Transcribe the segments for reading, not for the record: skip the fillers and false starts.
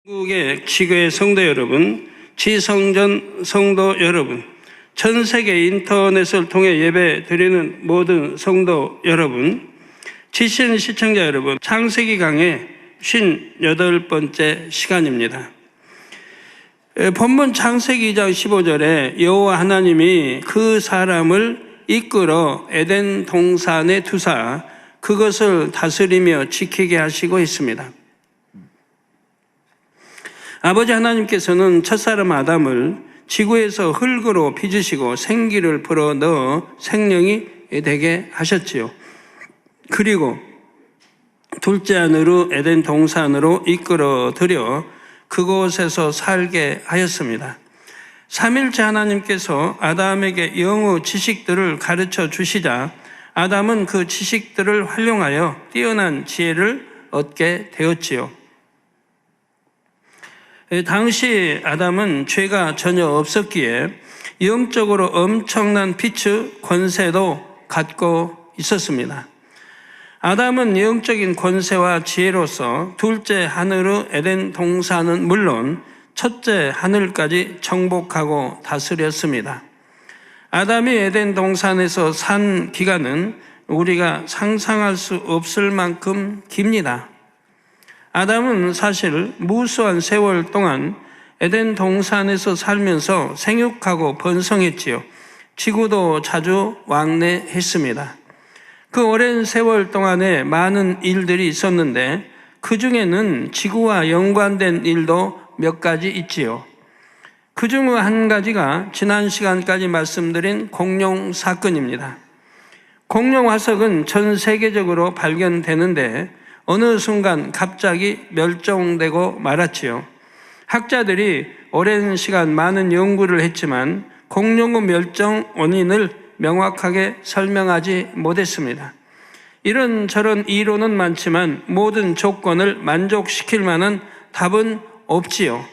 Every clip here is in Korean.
한국의 지교회 성도 여러분, 지성전 성도 여러분, 전 세계 인터넷을 통해 예배 드리는 모든 성도 여러분, 지신 시청자 여러분, 창세기 강의 58번째 시간입니다. 본문 창세기 2장 15절에 여호와 하나님이 그 사람을 이끌어 에덴 동산에 두사 그것을 다스리며 지키게 하시고 있습니다. 아버지 하나님께서는 첫사람 아담을 지구에서 흙으로 빚으시고 생기를 불어넣어 생명이 되게 하셨지요. 그리고 둘째 아들로 에덴 동산으로 이끌어 들여 그곳에서 살게 하였습니다. 삼일째 하나님께서 아담에게 영의 지식들을 가르쳐 주시자 아담은 그 지식들을 활용하여 뛰어난 지혜를 얻게 되었지요. 당시 아담은 죄가 전혀 없었기에 영적으로 엄청난 빛의 권세도 갖고 있었습니다. 아담은 영적인 권세와 지혜로서 둘째 하늘의 에덴 동산은 물론 첫째 하늘까지 정복하고 다스렸습니다. 아담이 에덴 동산에서 산 기간은 우리가 상상할 수 없을 만큼 깁니다. 아담은 사실 무수한 세월 동안 에덴 동산에서 살면서 생육하고 번성했지요. 지구도 자주 왕래했습니다. 그 오랜 세월 동안에 많은 일들이 있었는데 그 중에는 지구와 연관된 일도 몇 가지 있지요. 그 중 한 가지가 지난 시간까지 말씀드린 공룡 사건입니다. 공룡 화석은 전 세계적으로 발견되는데 어느 순간 갑자기 멸종되고 말았지요. 학자들이 오랜 시간 많은 연구를 했지만 공룡의 멸종 원인을 명확하게 설명하지 못했습니다. 이런저런 이론은 많지만 모든 조건을 만족시킬 만한 답은 없지요.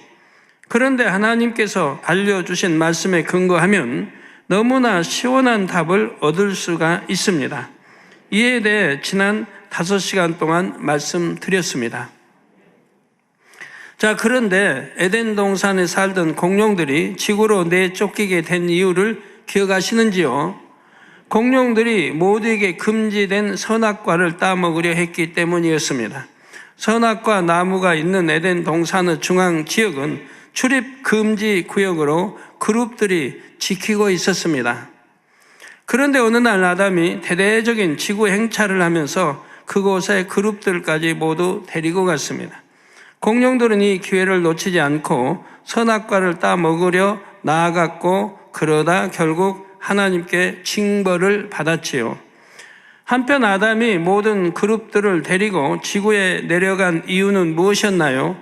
그런데 하나님께서 알려주신 말씀에 근거하면 너무나 시원한 답을 얻을 수가 있습니다. 이에 대해 지난 5시간 동안 말씀드렸습니다. 자, 그런데 에덴 동산에 살던 공룡들이 지구로 내쫓기게 된 이유를 기억하시는지요? 공룡들이 모두에게 금지된 선악과를 따먹으려 했기 때문이었습니다. 선악과 나무가 있는 에덴 동산의 중앙 지역은 출입 금지 구역으로 그룹들이 지키고 있었습니다. 그런데 어느 날 아담이 대대적인 지구 행차를 하면서 그곳에 그룹들까지 모두 데리고 갔습니다. 공룡들은 이 기회를 놓치지 않고 선악과를 따먹으려 나아갔고 그러다 결국 하나님께 징벌을 받았지요. 한편 아담이 모든 그룹들을 데리고 지구에 내려간 이유는 무엇이었나요?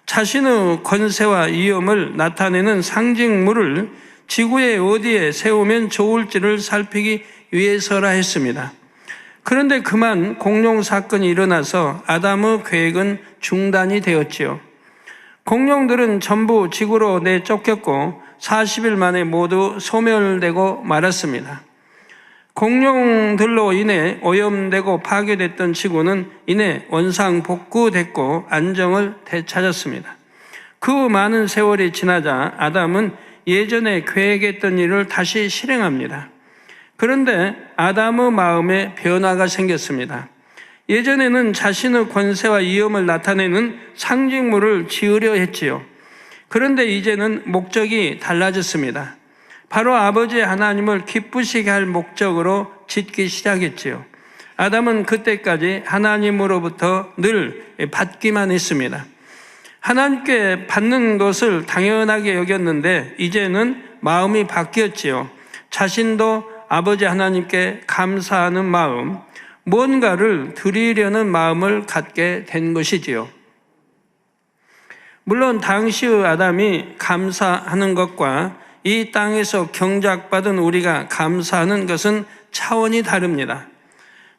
자신의 권세와 위엄을 나타내는 상징물을 지구에 어디에 세우면 좋을지를 살피기 위해서라 했습니다. 그런데 그만 공룡 사건이 일어나서 아담의 계획은 중단이 되었지요. 공룡들은 전부 지구로 내쫓겼고 40일 만에 모두 소멸되고 말았습니다. 공룡들로 인해 오염되고 파괴됐던 지구는 이내 원상복구됐고 안정을 되찾았습니다. 그 많은 세월이 지나자 아담은 예전에 계획했던 일을 다시 실행합니다. 그런데 아담의 마음에 변화가 생겼습니다. 예전에는 자신의 권세와 위엄을 나타내는 상징물을 지으려 했지요. 그런데 이제는 목적이 달라졌습니다. 바로 아버지 하나님을 기쁘시게 할 목적으로 짓기 시작했지요. 아담은 그때까지 하나님으로부터 늘 받기만 했습니다. 하나님께 받는 것을 당연하게 여겼는데 이제는 마음이 바뀌었지요. 자신도 아버지 하나님께 감사하는 마음, 뭔가를 드리려는 마음을 갖게 된 것이지요. 물론 당시의 아담이 감사하는 것과 이 땅에서 경작받은 우리가 감사하는 것은 차원이 다릅니다.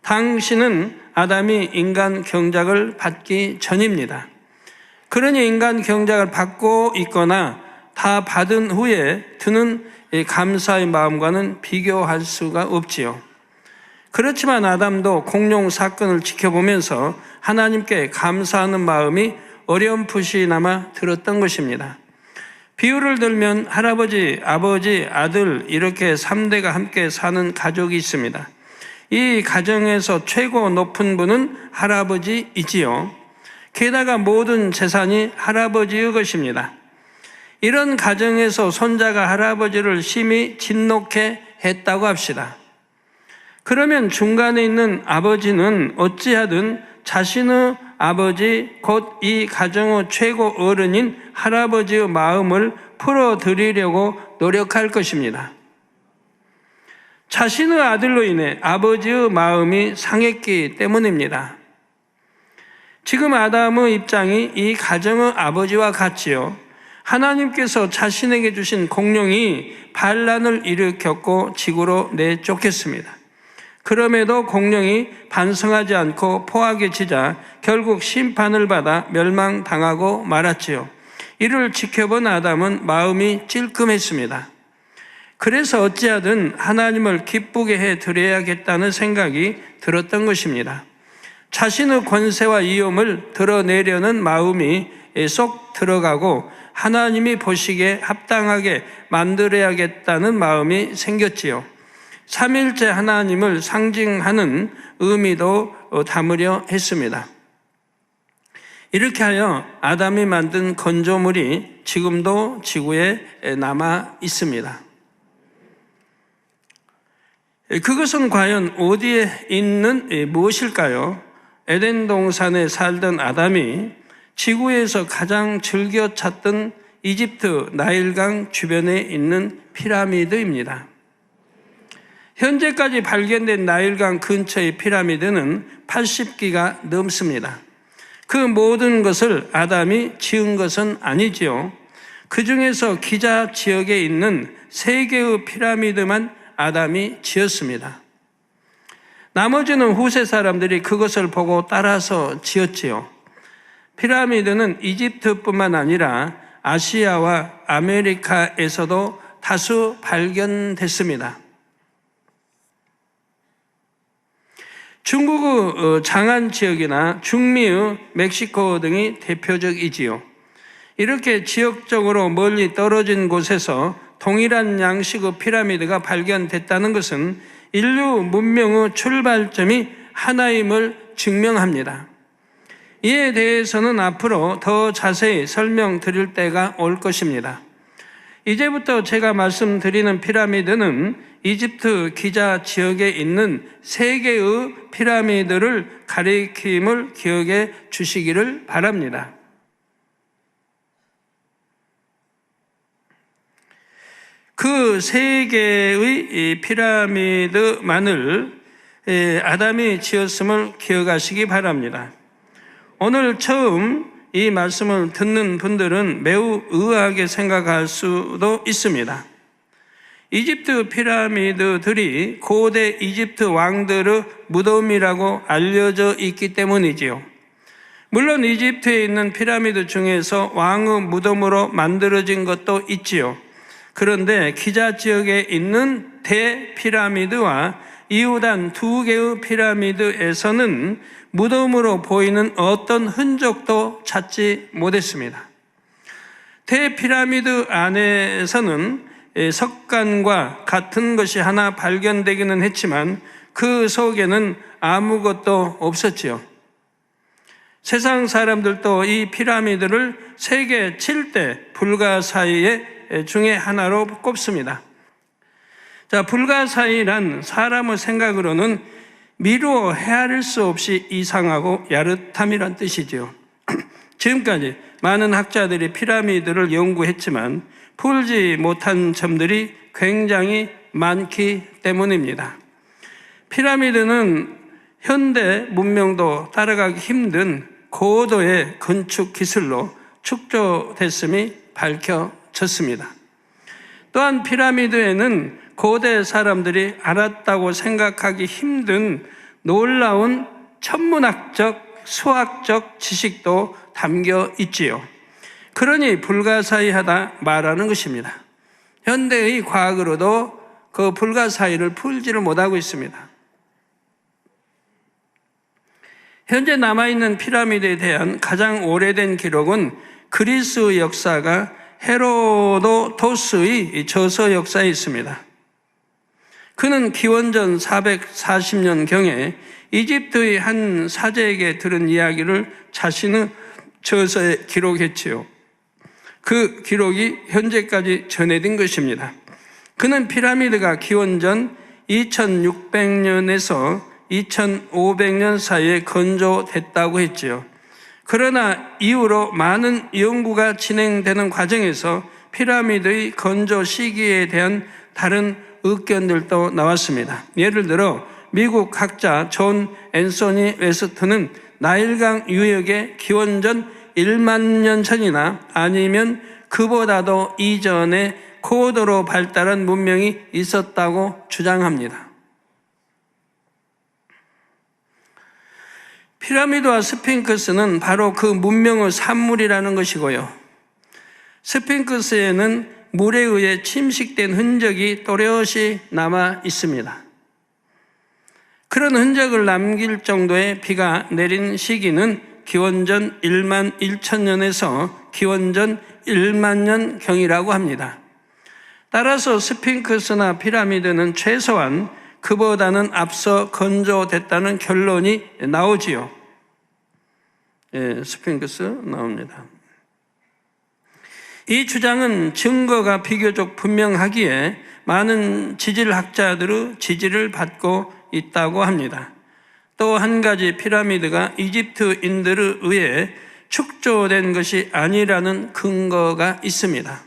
당시는 아담이 인간 경작을 받기 전입니다. 그러니 인간 경작을 받고 있거나 다 받은 후에 드는 감사의 마음과는 비교할 수가 없지요. 그렇지만 아담도 공룡 사건을 지켜보면서 하나님께 감사하는 마음이 어렴풋이나마 들었던 것입니다. 비유를 들면 할아버지, 아버지, 아들 이렇게 3대가 함께 사는 가족이 있습니다. 이 가정에서 최고 높은 분은 할아버지이지요. 게다가 모든 재산이 할아버지의 것입니다. 이런 가정에서 손자가 할아버지를 심히 진노케 했다고 합시다. 그러면 중간에 있는 아버지는 어찌하든 자신의 아버지 곧 이 가정의 최고 어른인 할아버지의 마음을 풀어드리려고 노력할 것입니다. 자신의 아들로 인해 아버지의 마음이 상했기 때문입니다. 지금 아담의 입장이 이 가정의 아버지와 같지요. 하나님께서 자신에게 주신 공룡이 반란을 일으켰고 지구로 내쫓겼습니다. 그럼에도 공룡이 반성하지 않고 포악에 지자 결국 심판을 받아 멸망당하고 말았지요. 이를 지켜본 아담은 마음이 찔끔했습니다. 그래서 어찌하든 하나님을 기쁘게 해드려야겠다는 생각이 들었던 것입니다. 자신의 권세와 위엄을 드러내려는 마음이 쏙 들어가고 하나님이 보시기에 합당하게 만들어야겠다는 마음이 생겼지요. 삼일째 하나님을 상징하는 의미도 담으려 했습니다. 이렇게 하여 아담이 만든 건조물이 지금도 지구에 남아 있습니다. 그것은 과연 어디에 있는 무엇일까요? 에덴 동산에 살던 아담이 지구에서 가장 즐겨 찾던 이집트 나일강 주변에 있는 피라미드입니다. 현재까지 발견된 나일강 근처의 피라미드는 80기가 넘습니다. 그 모든 것을 아담이 지은 것은 아니지요. 그 중에서 기자 지역에 있는 3개의 피라미드만 아담이 지었습니다. 나머지는 후세 사람들이 그것을 보고 따라서 지었지요. 피라미드는 이집트뿐만 아니라 아시아와 아메리카에서도 다수 발견됐습니다. 중국의 장안 지역이나 중미의 멕시코 등이 대표적이지요. 이렇게 지역적으로 멀리 떨어진 곳에서 동일한 양식의 피라미드가 발견됐다는 것은 인류 문명의 출발점이 하나임을 증명합니다. 이에 대해서는 앞으로 더 자세히 설명드릴 때가 올 것입니다. 이제부터 제가 말씀드리는 피라미드는 이집트 기자 지역에 있는 3개의 피라미드를 가리킴을 기억해 주시기를 바랍니다. 그 3개의 피라미드만을 아담이 지었음을 기억하시기 바랍니다. 오늘 처음 이 말씀을 듣는 분들은 매우 의아하게 생각할 수도 있습니다. 이집트 피라미드들이 고대 이집트 왕들의 무덤이라고 알려져 있기 때문이지요. 물론 이집트에 있는 피라미드 중에서 왕의 무덤으로 만들어진 것도 있지요. 그런데 기자 지역에 있는 대피라미드와 이후단 2개의 피라미드에서는 무덤으로 보이는 어떤 흔적도 찾지 못했습니다. 대피라미드 안에서는 석간과 같은 것이 하나 발견되기는 했지만 그 속에는 아무것도 없었지요. 세상 사람들도 이 피라미드를 세계 7대 불가사의 중에 하나로 꼽습니다. 자, 불가사의란 사람의 생각으로는 미루어 헤아릴 수 없이 이상하고 야릇함이란 뜻이죠. 지금까지 많은 학자들이 피라미드를 연구했지만 풀지 못한 점들이 굉장히 많기 때문입니다. 피라미드는 현대 문명도 따라가기 힘든 고도의 건축 기술로 축조됐음이 밝혀졌습니다. 또한 피라미드에는 고대 사람들이 알았다고 생각하기 힘든 놀라운 천문학적, 수학적 지식도 담겨 있지요. 그러니 불가사의하다 말하는 것입니다. 현대의 과학으로도 그 불가사의를 풀지를 못하고 있습니다. 현재 남아있는 피라미드에 대한 가장 오래된 기록은 그리스 역사가 헤로도토스의 저서 역사에 있습니다. 그는 기원전 440년경에 이집트의 한 사제에게 들은 이야기를 자신의 저서에 기록했지요. 그 기록이 현재까지 전해진 것입니다. 그는 피라미드가 기원전 2600년에서 2500년 사이에 건조됐다고 했지요. 그러나 이후로 많은 연구가 진행되는 과정에서 피라미드의 건조 시기에 대한 다른 의견들도 나왔습니다. 예를 들어 미국 학자 존 앤소니 웨스트는 나일강 유역에 기원전 1만 년 전이나 아니면 그보다도 이전에 고도로 발달한 문명이 있었다고 주장합니다. 피라미드와 스핑크스는 바로 그 문명의 산물이라는 것이고요. 스핑크스에는 물에 의해 침식된 흔적이 또렷이 남아 있습니다. 그런 흔적을 남길 정도의 비가 내린 시기는 기원전 1만 1천년에서 기원전 1만 년경이라고 합니다. 따라서 스핑크스나 피라미드는 최소한 그보다는 앞서 건조됐다는 결론이 나오지요. 스핑크스 나옵니다. 이 주장은 증거가 비교적 분명하기에 많은 지질학자들의 지지를 받고 있다고 합니다. 또 한 가지, 피라미드가 이집트인들에 의해 축조된 것이 아니라는 근거가 있습니다.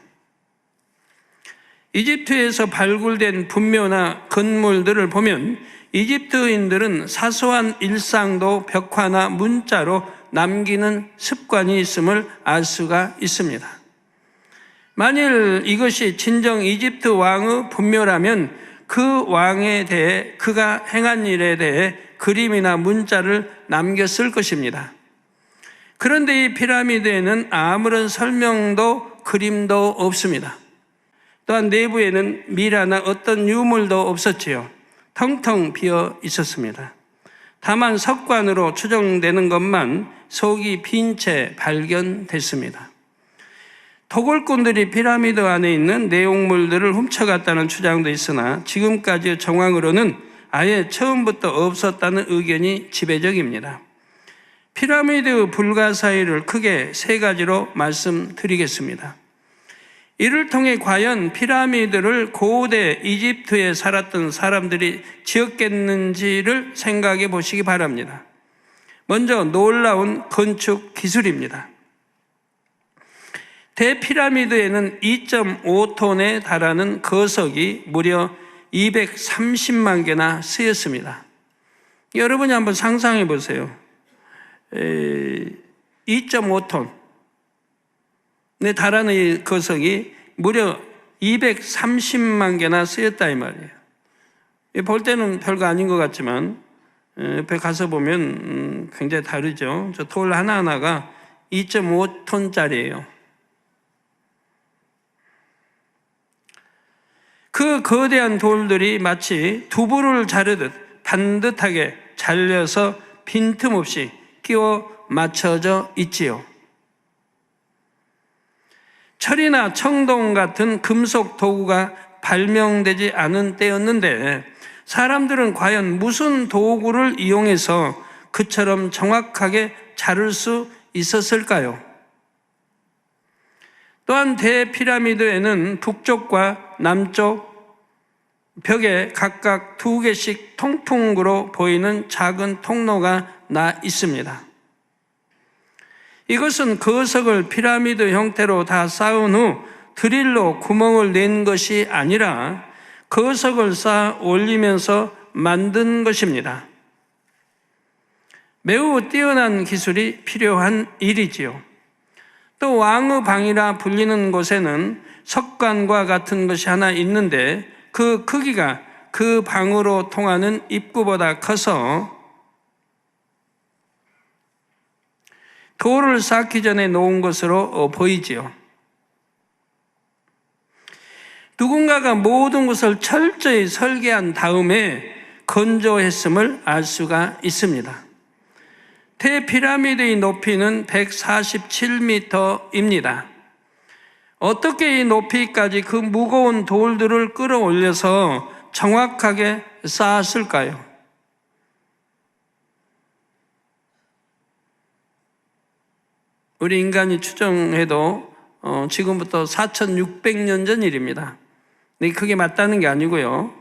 이집트에서 발굴된 분묘나 건물들을 보면 이집트인들은 사소한 일상도 벽화나 문자로 남기는 습관이 있음을 알 수가 있습니다. 만일 이것이 진정 이집트 왕의 분묘라면 그 왕에 대해, 그가 행한 일에 대해 그림이나 문자를 남겼을 것입니다. 그런데 이 피라미드에는 아무런 설명도 그림도 없습니다. 또한 내부에는 미라나 어떤 유물도 없었지요. 텅텅 비어 있었습니다. 다만 석관으로 추정되는 것만 속이 빈 채 발견됐습니다. 토굴꾼들이 피라미드 안에 있는 내용물들을 훔쳐갔다는 주장도 있으나 지금까지의 정황으로는 아예 처음부터 없었다는 의견이 지배적입니다. 피라미드 불가사의를 크게 세 가지로 말씀드리겠습니다. 이를 통해 과연 피라미드를 고대 이집트에 살았던 사람들이 지었겠는지를 생각해 보시기 바랍니다. 먼저 놀라운 건축 기술입니다. 대피라미드에는 2.5톤에 달하는 거석이 무려 230만 개나 쓰였습니다. 여러분이 한번 상상해 보세요. 2.5톤에 달하는 이 거석이 무려 230만 개나 쓰였다 이 말이에요. 볼 때는 별거 아닌 것 같지만 옆에 가서 보면 굉장히 다르죠. 저 돌 하나하나가 2.5톤짜리예요. 그 거대한 돌들이 마치 두부를 자르듯 반듯하게 잘려서 빈틈없이 끼워 맞춰져 있지요. 철이나 청동 같은 금속 도구가 발명되지 않은 때였는데 사람들은 과연 무슨 도구를 이용해서 그처럼 정확하게 자를 수 있었을까요? 또한 대피라미드에는 북쪽과 남쪽 벽에 각각 2개씩 통풍구로 보이는 작은 통로가 나 있습니다. 이것은 거석을 피라미드 형태로 다 쌓은 후 드릴로 구멍을 낸 것이 아니라 거석을 쌓아 올리면서 만든 것입니다. 매우 뛰어난 기술이 필요한 일이지요. 또 왕의 방이라 불리는 곳에는 석관과 같은 것이 하나 있는데 그 크기가 그 방으로 통하는 입구보다 커서 돌을 쌓기 전에 놓은 것으로 보이지요. 누군가가 모든 것을 철저히 설계한 다음에 건조했음을 알 수가 있습니다. 대피라미드의 높이는 147m입니다. 어떻게 이 높이까지 그 무거운 돌들을 끌어올려서 정확하게 쌓았을까요? 우리 인간이 추정해도 지금부터 4,600년 전 일입니다. 근데 그게 맞다는 게 아니고요.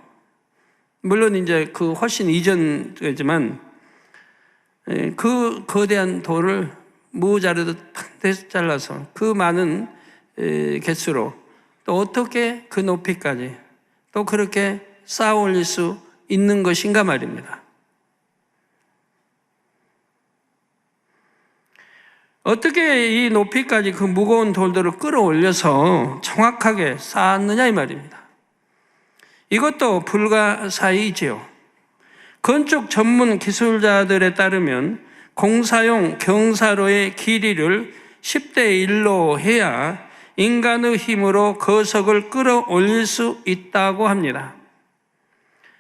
물론 이제 그 훨씬 이전이지만 그 거대한 돌을 무자르듯 팍 잘라서 그 많은 개수로 또 어떻게 그 높이까지 또 그렇게 쌓아 올릴 수 있는 것인가 말입니다. 어떻게 이 높이까지 그 무거운 돌들을 끌어올려서 정확하게 쌓았느냐 이 말입니다. 이것도 불가사의이지요. 건축 전문 기술자들에 따르면 공사용 경사로의 길이를 10대 1로 해야 인간의 힘으로 거석을 끌어올릴 수 있다고 합니다.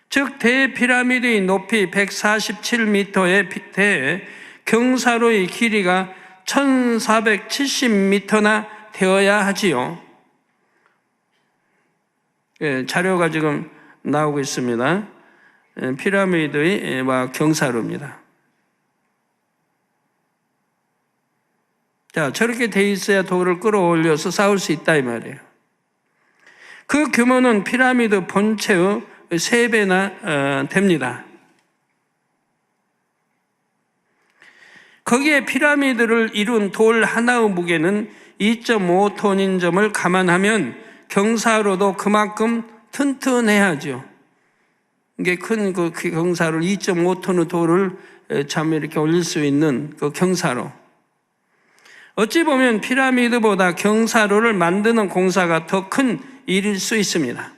즉 대피라미드의 높이 147m에 대해 경사로의 길이가 1470m나 되어야 하지요. 자료가 지금 나오고 있습니다. 피라미드의 경사로입니다. 자, 저렇게 돼 있어야 돌을 끌어올려서 쌓을 수 있다 이 말이에요. 그 규모는 피라미드 본체의 3배나 됩니다. 거기에 피라미드를 이룬 돌 하나의 무게는 2.5톤인 점을 감안하면 경사로도 그만큼 튼튼해야죠. 이게 큰 그 경사로 2.5톤의 돌을 참 이렇게 올릴 수 있는 그 경사로. 어찌 보면 피라미드보다 경사로를 만드는 공사가 더 큰 일일 수 있습니다.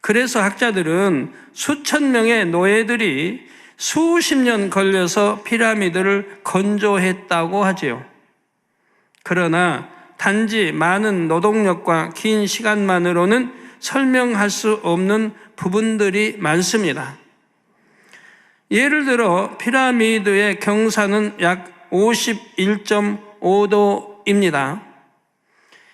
그래서 학자들은 수천 명의 노예들이 수십 년 걸려서 피라미드를 건조했다고 하지요. 그러나 단지 많은 노동력과 긴 시간만으로는 설명할 수 없는 부분들이 많습니다. 예를 들어 피라미드의 경사는 약 51.5도입니다.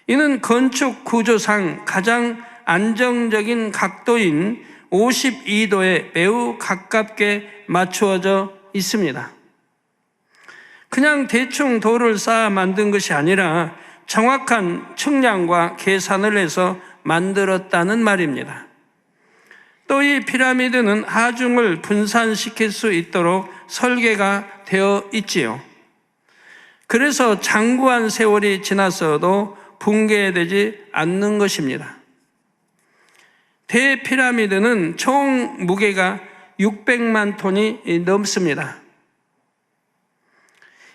이는 건축 구조상 가장 안정적인 각도인 52도에 매우 가깝게 맞추어져 있습니다. 그냥 대충 돌을 쌓아 만든 것이 아니라 정확한 측량과 계산을 해서 만들었다는 말입니다. 또 이 피라미드는 하중을 분산시킬 수 있도록 설계가 되어 있지요. 그래서 장구한 세월이 지났어도 붕괴되지 않는 것입니다. 대피라미드는 총 무게가 600만 톤이 넘습니다.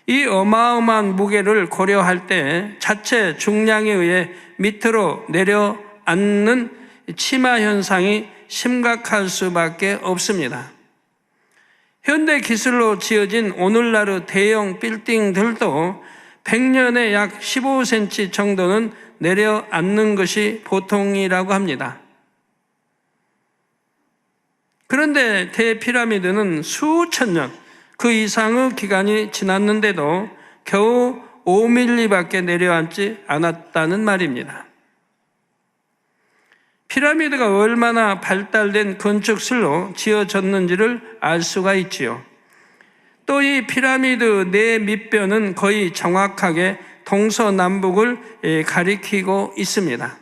이 어마어마한 무게를 고려할 때 자체 중량에 의해 밑으로 내려앉는 치마 현상이 심각할 수밖에 없습니다. 현대 기술로 지어진 오늘날의 대형 빌딩들도 100년에 약 15cm 정도는 내려앉는 것이 보통이라고 합니다. 그런데 대피라미드는 수천 년, 그 이상의 기간이 지났는데도 겨우 5mm밖에 내려앉지 않았다는 말입니다. 피라미드가 얼마나 발달된 건축술로 지어졌는지를 알 수가 있지요. 또 이 피라미드 내 밑뼈는 거의 정확하게 동서남북을 가리키고 있습니다.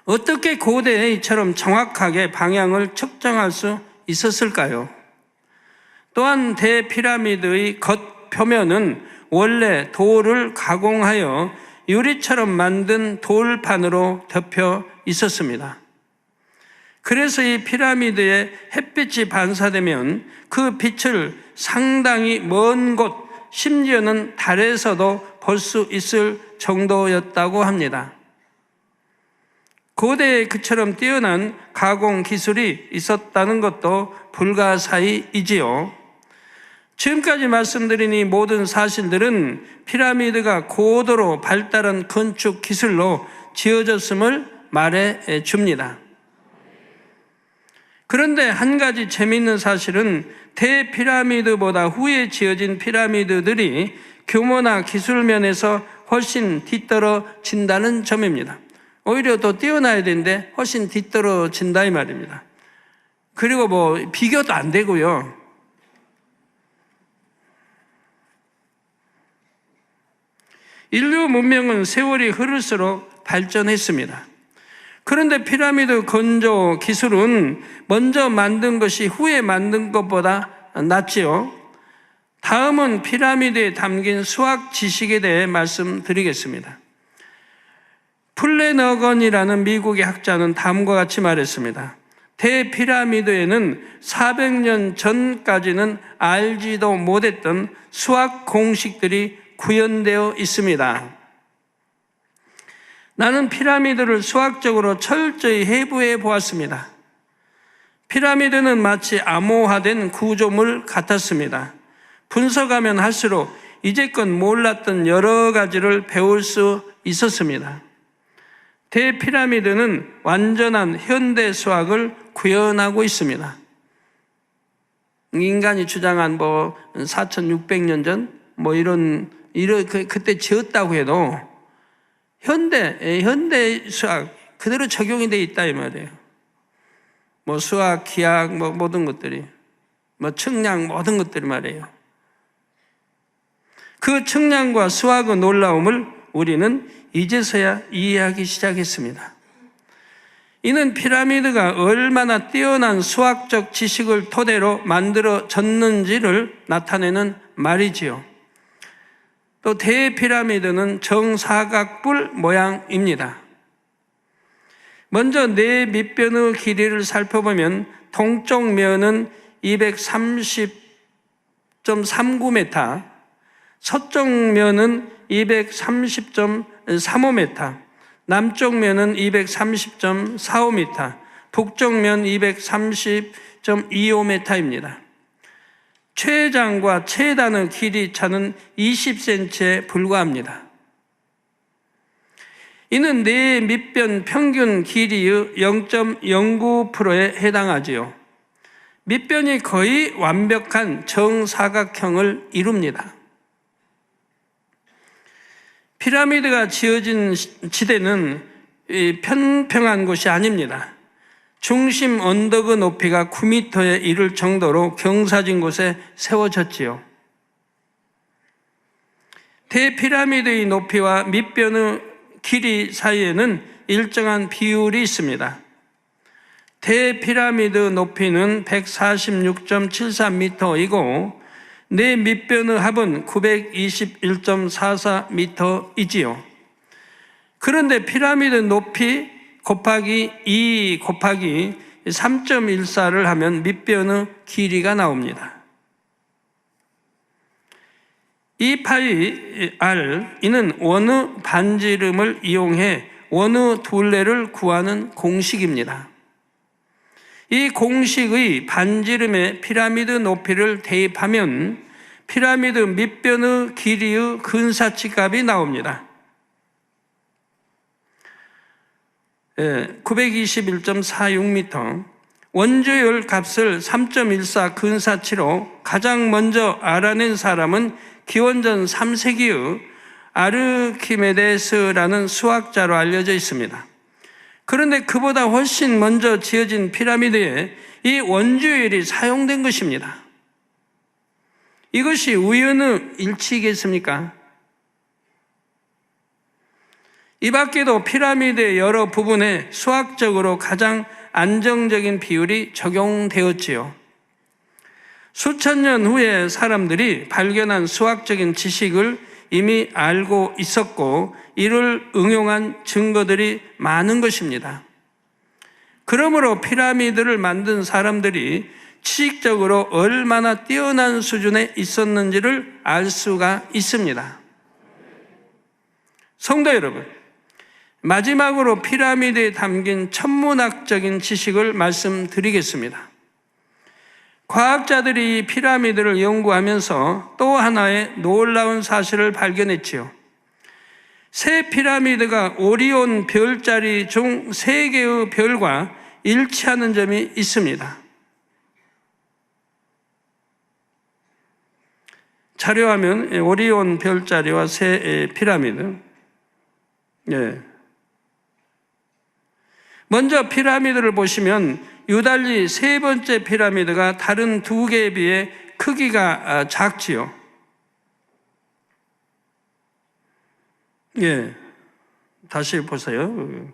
어떻게 고대에 이처럼 정확하게 방향을 측정할 수 있었을까요? 또한 대피라미드의 겉표면은 원래 돌을 가공하여 유리처럼 만든 돌판으로 덮여 있었습니다. 그래서 이 피라미드에 햇빛이 반사되면 그 빛을 상당히 먼 곳, 심지어는 달에서도 볼 수 있을 정도였다고 합니다. 고대에 그처럼 뛰어난 가공 기술이 있었다는 것도 불가사의이지요. 지금까지 말씀드린 이 모든 사실들은 피라미드가 고도로 발달한 건축 기술로 지어졌음을 말해 줍니다. 그런데 한 가지 재미있는 사실은 대피라미드보다 후에 지어진 피라미드들이 규모나 기술 면에서 훨씬 뒤떨어진다는 점입니다. 오히려 더 뛰어나야 되는데 훨씬 뒤떨어진다 이 말입니다. 그리고 비교도 안 되고요. 인류 문명은 세월이 흐를수록 발전했습니다. 그런데 피라미드 건조 기술은 먼저 만든 것이 후에 만든 것보다 낫지요. 다음은 피라미드에 담긴 수학 지식에 대해 말씀드리겠습니다. 플래너건이라는 미국의 학자는 다음과 같이 말했습니다. 대피라미드에는 400년 전까지는 알지도 못했던 수학 공식들이 구현되어 있습니다. 나는 피라미드를 수학적으로 철저히 해부해 보았습니다. 피라미드는 마치 암호화된 구조물 같았습니다. 분석하면 할수록 이제껏 몰랐던 여러 가지를 배울 수 있었습니다. 대피라미드는 완전한 현대 수학을 구현하고 있습니다. 인간이 주장한 4,600년 전 그때 지었다고 해도 현대 수학 그대로 적용이 돼 있다 이 말이에요. 수학, 기하 모든 것들이 측량 모든 것들이 말이에요. 그 측량과 수학의 놀라움을 우리는 이제서야 이해하기 시작했습니다. 이는 피라미드가 얼마나 뛰어난 수학적 지식을 토대로 만들어졌는지를 나타내는 말이지요. 또 대피라미드는 정사각뿔 모양입니다. 먼저 네 밑변의 길이를 살펴보면 동쪽 면은 230.39m, 서쪽 면은 230.35m, 남쪽 면은 230.45m, 북쪽 면 230.25m입니다. 최장과 최단의 길이 차는 20cm에 불과합니다. 이는 네 밑변 평균 길이의 0.09%에 해당하지요. 밑변이 거의 완벽한 정사각형을 이룹니다. 피라미드가 지어진 지대는 평평한 곳이 아닙니다. 중심 언덕의 높이가 9m에 이를 정도로 경사진 곳에 세워졌지요. 대피라미드의 높이와 밑변의 길이 사이에는 일정한 비율이 있습니다. 대피라미드 높이는 146.74m이고 네 밑변의 합은 921.44m이지요. 그런데 피라미드 높이 곱하기 2 곱하기 3.14를 하면 밑변의 길이가 나옵니다. 이 파이 R, 이는 원의 반지름을 이용해 원의 둘레를 구하는 공식입니다. 이 공식의 반지름에 피라미드 높이를 대입하면 피라미드 밑변의 길이의 근사치 값이 나옵니다. 921.46m, 원주율 값을 3.14 근사치로 가장 먼저 알아낸 사람은 기원전 3세기의 아르키메데스라는 수학자로 알려져 있습니다. 그런데 그보다 훨씬 먼저 지어진 피라미드에 이 원주율이 사용된 것입니다. 이것이 우연의 일치이겠습니까? 이 밖에도 피라미드의 여러 부분에 수학적으로 가장 안정적인 비율이 적용되었지요. 수천 년 후에 사람들이 발견한 수학적인 지식을 이미 알고 있었고 이를 응용한 증거들이 많은 것입니다. 그러므로 피라미드를 만든 사람들이 지식적으로 얼마나 뛰어난 수준에 있었는지를 알 수가 있습니다. 성도 여러분, 마지막으로 피라미드에 담긴 천문학적인 지식을 말씀드리겠습니다. 과학자들이 피라미드를 연구하면서 또 하나의 놀라운 사실을 발견했지요. 새 피라미드가 오리온 별자리 중 3개의 별과 일치하는 점이 있습니다. 자료화면 오리온 별자리와 새 피라미드. 예. 먼저 피라미드를 보시면 유달리 세 번째 피라미드가 다른 두 개에 비해 크기가 작지요. 예. 다시 보세요.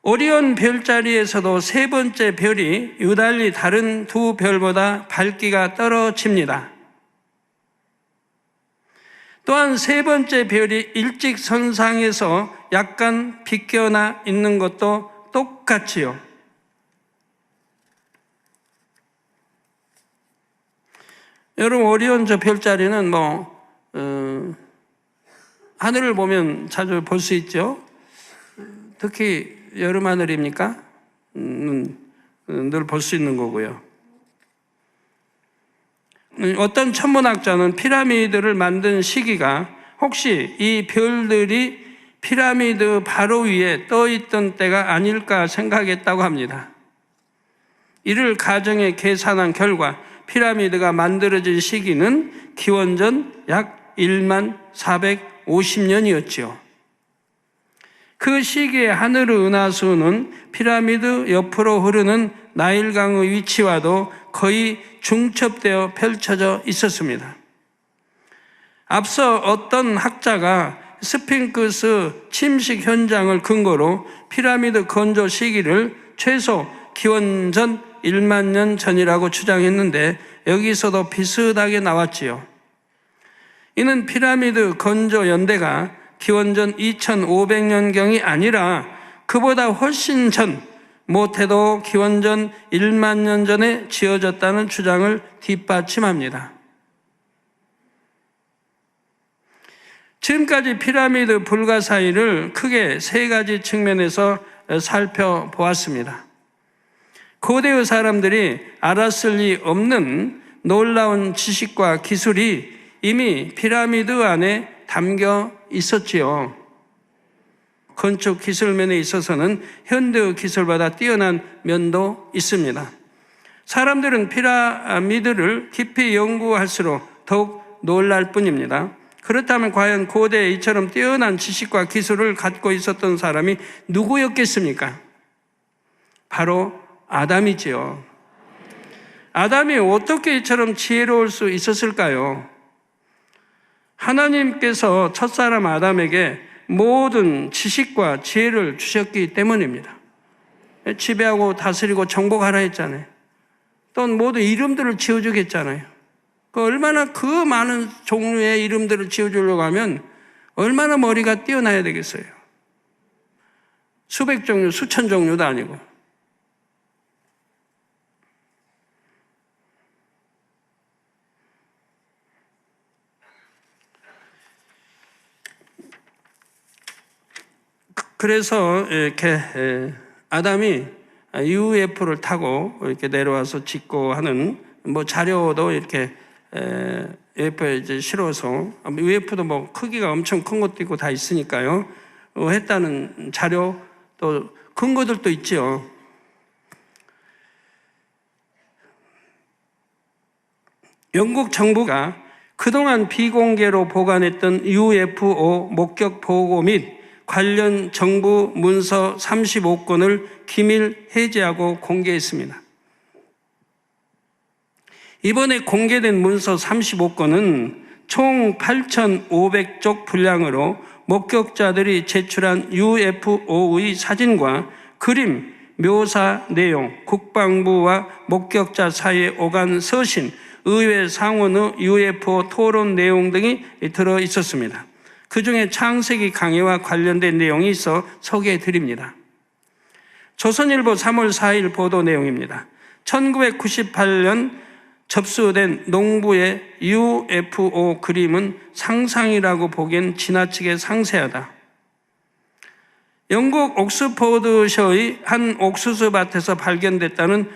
오리온 별자리에서도 세 번째 별이 유달리 다른 두 별보다 밝기가 떨어집니다. 또한 세 번째 별이 일직선상에서 약간 비껴나 있는 것도 똑같지요. 여러분, 오리온 저 별자리는 하늘을 보면 자주 볼 수 있죠. 특히 여름 하늘입니까? 늘 볼 수 있는 거고요. 어떤 천문학자는 피라미드를 만든 시기가 혹시 이 별들이 피라미드 바로 위에 떠 있던 때가 아닐까 생각했다고 합니다. 이를 가정해 계산한 결과 피라미드가 만들어진 시기는 기원전 약 1만 450년이었지요. 그 시기의 하늘의 은하수는 피라미드 옆으로 흐르는 나일강의 위치와도 거의 중첩되어 펼쳐져 있었습니다. 앞서 어떤 학자가 스핑크스 침식 현장을 근거로 피라미드 건조 시기를 최소 기원전 1만 년 전이라고 주장했는데 여기서도 비슷하게 나왔지요. 이는 피라미드 건조 연대가 기원전 2500년경이 아니라 그보다 훨씬 전, 못해도 기원전 1만 년 전에 지어졌다는 주장을 뒷받침합니다. 지금까지 피라미드 불가사의를 크게 세 가지 측면에서 살펴보았습니다. 고대의 사람들이 알았을 리 없는 놀라운 지식과 기술이 이미 피라미드 안에 담겨 있었지요. 건축 기술면에 있어서는 현대의 기술보다 뛰어난 면도 있습니다. 사람들은 피라미드를 깊이 연구할수록 더욱 놀랄 뿐입니다. 그렇다면 과연 고대에 이처럼 뛰어난 지식과 기술을 갖고 있었던 사람이 누구였겠습니까? 바로 아담이지요. 아담이 어떻게 이처럼 지혜로울 수 있었을까요? 하나님께서 첫사람 아담에게 모든 지식과 지혜를 주셨기 때문입니다. 지배하고 다스리고 정복하라 했잖아요. 또 모든 이름들을 지어주겠잖아요. 얼마나 그 많은 종류의 이름들을 지어주려고 하면 얼마나 머리가 뛰어나야 되겠어요. 수백 종류, 수천 종류도 아니고. 그래서 이렇게 아담이 UFO를 타고 이렇게 내려와서 짓고 하는 자료도 이렇게 UFO에 이제 실어서 UFO도 크기가 엄청 큰 것도 있고 다 있으니까요. 했다는 자료 또 근거들도 있죠. 영국 정부가 그동안 비공개로 보관했던 UFO 목격 보고 및 관련 정부 문서 35건을 기밀 해제하고 공개했습니다. 이번에 공개된 문서 35건은 총 8,500쪽 분량으로 목격자들이 제출한 UFO의 사진과 그림, 묘사 내용, 국방부와 목격자 사이에 오간 서신, 의회 상원의 UFO 토론 내용 등이 들어 있었습니다. 그 중에 창세기 강해와 관련된 내용이 있어 소개해 드립니다. 조선일보 3월 4일 보도 내용입니다. 1998년 접수된 농부의 UFO 그림은 상상이라고 보기엔 지나치게 상세하다. 영국 옥스포드셔의 한 옥수수밭에서 발견됐다는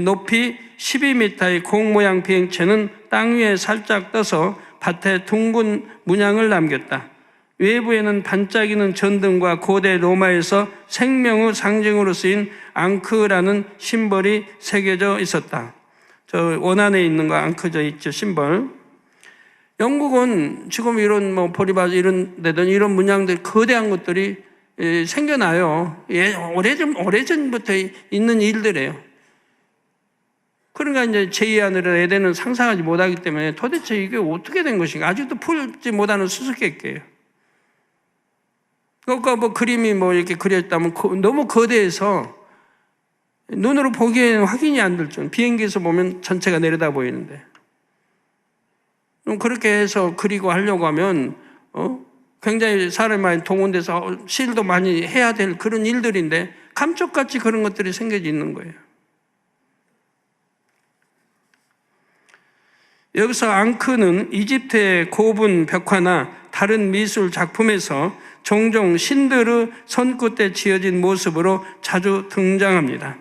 높이 12m의 공 모양 비행체는 땅 위에 살짝 떠서 밭에 둥근 문양을 남겼다. 외부에는 반짝이는 전등과 고대 로마에서 생명의 상징으로 쓰인 앙크라는 심벌이 새겨져 있었다. 저 원안에 있는 거 앙크져 있죠, 심벌. 영국은 지금 이런 뭐 보리바지 이런 데든 이런 문양들 거대한 것들이 생겨나요. 오래전부터 있는 일들이에요. 그러니까 이제 제2하늘의 에덴은 상상하지 못하기 때문에 도대체 이게 어떻게 된 것인가 아직도 풀지 못하는 수수께끼예요. 그러니까 뭐 그림이 뭐 이렇게 그려졌다면 너무 거대해서 눈으로 보기에는 확인이 안 될 정도. 비행기에서 보면 전체가 내려다 보이는데. 그렇게 해서 그리고 하려고 하면 굉장히 사람이 많이 동원돼서 시일도 많이 해야 될 그런 일들인데 감쪽같이 그런 것들이 생겨져 있는 거예요. 여기서 앙크는 이집트의 고분 벽화나 다른 미술 작품에서 종종 신들의 손끝에 지어진 모습으로 자주 등장합니다.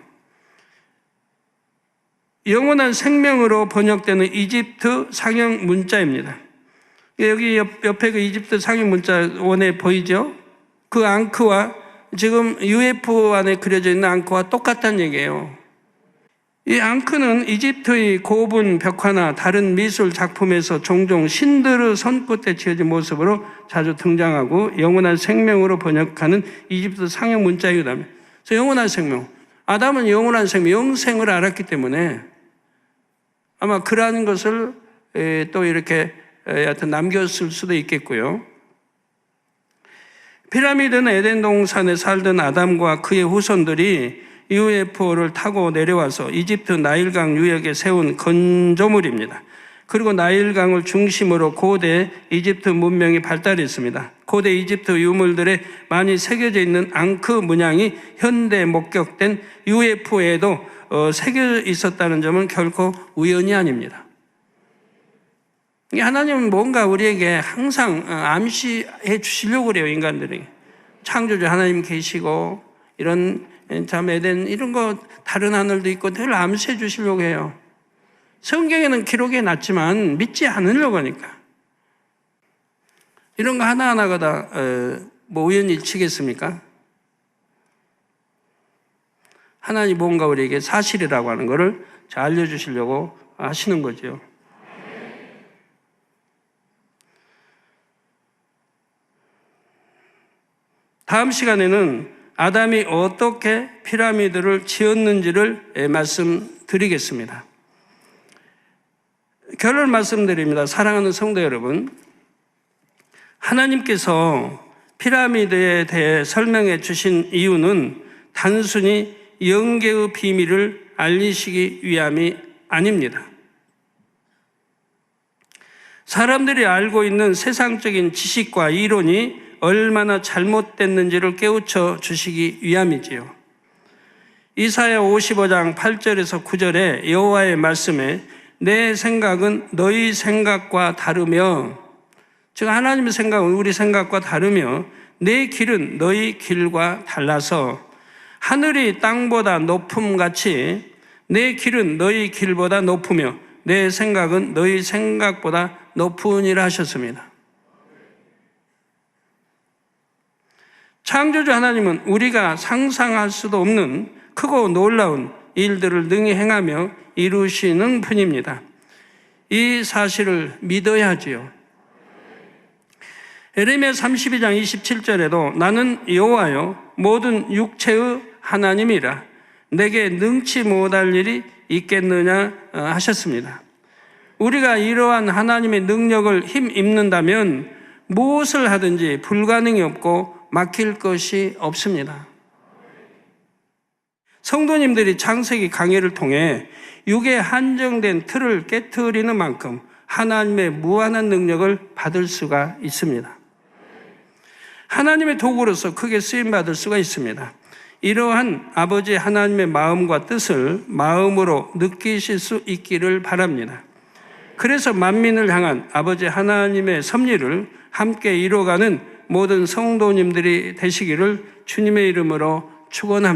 영원한 생명으로 번역되는 이집트 상형 문자입니다. 여기 옆에 그 이집트 상형 문자 원에 보이죠? 그 앙크와 지금 UFO 안에 그려져 있는 앙크와 똑같다는 얘기예요. 이 앙크는 이집트의 고분 벽화나 다른 미술 작품에서 종종 신들의 손끝에 지어진 모습으로 자주 등장하고 영원한 생명으로 번역하는 이집트 상형 문자이기도 합니다. 그래서 영원한 생명, 아담은 영원한 생명, 영생을 알았기 때문에 아마 그러한 것을 또 이렇게 여하튼 남겼을 수도 있겠고요. 피라미드는 에덴 동산에 살던 아담과 그의 후손들이 UFO를 타고 내려와서 이집트 나일강 유역에 세운 건조물입니다. 그리고 나일강을 중심으로 고대 이집트 문명이 발달했습니다. 고대 이집트 유물들에 많이 새겨져 있는 앙크 문양이 현대 목격된 UFO에도 새겨 있었다는 점은 결코 우연이 아닙니다. 하나님은 뭔가 우리에게 항상 암시해 주시려고 그래요, 인간들에게. 창조주 하나님 계시고 이런 참 에덴 이런 거 다른 하늘도 있고 늘 암시해 주시려고 해요. 성경에는 기록해 놨지만 믿지 않으려고 하니까. 이런 거 하나하나가 다 뭐 우연일치겠습니까? 하나님 뭔가 우리에게 사실이라고 하는 것을 알려주시려고 하시는 거죠. 다음 시간에는 아담이 어떻게 피라미드를 지었는지를 말씀드리겠습니다. 결론 말씀드립니다. 사랑하는 성도 여러분, 하나님께서 피라미드에 대해 설명해 주신 이유는 단순히 영계의 비밀을 알리시기 위함이 아닙니다. 사람들이 알고 있는 세상적인 지식과 이론이 얼마나 잘못됐는지를 깨우쳐 주시기 위함이지요. 이사야 55장 8절에서 9절에 여호와의 말씀에 내 생각은 너희 생각과 다르며, 즉 하나님의 생각은 우리 생각과 다르며 내 길은 너희 길과 달라서 하늘이 땅보다 높음같이 내 길은 너희 길보다 높으며 내 생각은 너희 생각보다 높으니라 하셨습니다. 창조주 하나님은 우리가 상상할 수도 없는 크고 놀라운 일들을 능히 행하며 이루시는 분입니다. 이 사실을 믿어야 하지요. 에레미야 32장 27절에도 나는 여호와여 모든 육체의 하나님이라 내게 능치 못할 일이 있겠느냐 하셨습니다. 우리가 이러한 하나님의 능력을 힘입는다면 무엇을 하든지 불가능이 없고 막힐 것이 없습니다. 성도님들이 창세기 강해를 통해 육에 한정된 틀을 깨트리는 만큼 하나님의 무한한 능력을 받을 수가 있습니다. 하나님의 도구로서 크게 쓰임받을 수가 있습니다. 이러한 아버지 하나님의 마음과 뜻을 마음으로 느끼실 수 있기를 바랍니다. 그래서 만민을 향한 아버지 하나님의 섭리를 함께 이뤄가는 모든 성도님들이 되시기를 주님의 이름으로 축원합니다.